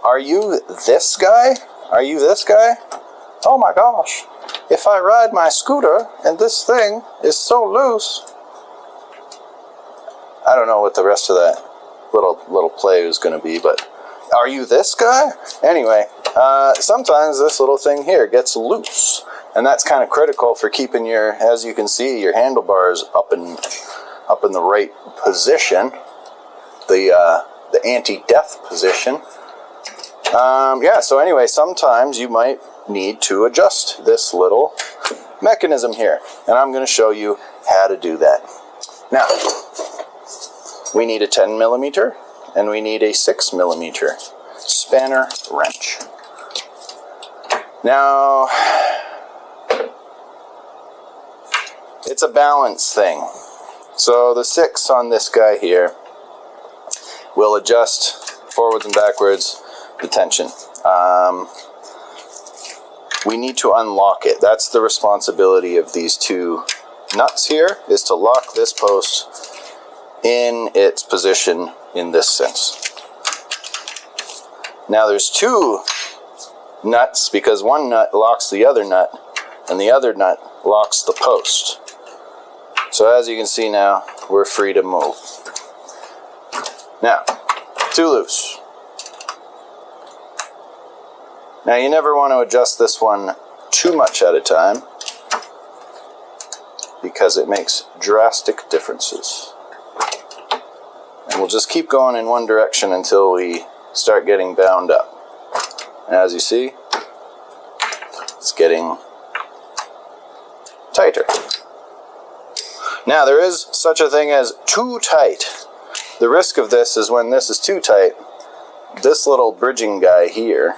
Are you this guy? Are you this guy? Oh my gosh. If I ride my scooter and this thing is so loose. I don't know what the rest of that little play is going to be, but are you this guy? Anyway, sometimes this little thing here gets loose, and that's kind of critical for keeping your, as you can see, your handlebars up in the right position, the anti-death position. Yeah, so anyway, sometimes you might need to adjust this little mechanism here, and I'm going to show you how to do that. Now, we need a 10 millimeter and we need a 6 millimeter spanner wrench. Now, it's a balance thing. So the 6 on this guy here will adjust forwards and backwards the tension. We need to unlock it. That's the responsibility of these two nuts here, is to lock this post in its position in this sense. Now there's 2 nuts because one nut locks the other nut and the other nut locks the post. So as you can see now, we're free to move. Now, too loose. Now you never want to adjust this one too much at a time because it makes drastic differences. And we'll just keep going in one direction until we start getting bound up. And as you see, it's getting tighter. Now there is such a thing as too tight. The risk of this is when this is too tight, this little bridging guy here,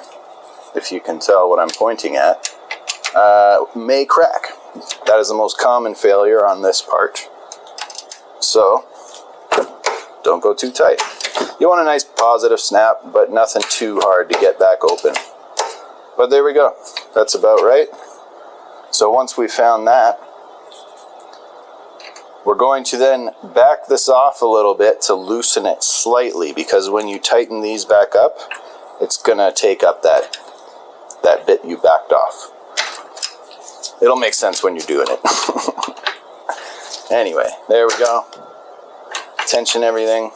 if you can tell what I'm pointing at, may crack. That is the most common failure on this part. So, don't go too tight. You want a nice positive snap, but nothing too hard to get back open. But there we go. That's about right. So once we found that, we're going to then back this off a little bit to loosen it slightly, because when you tighten these back up, it's going to take up that bit you backed off. It'll make sense when you're doing it. Anyway, there we go. Tension everything.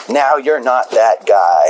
Now you're not that guy.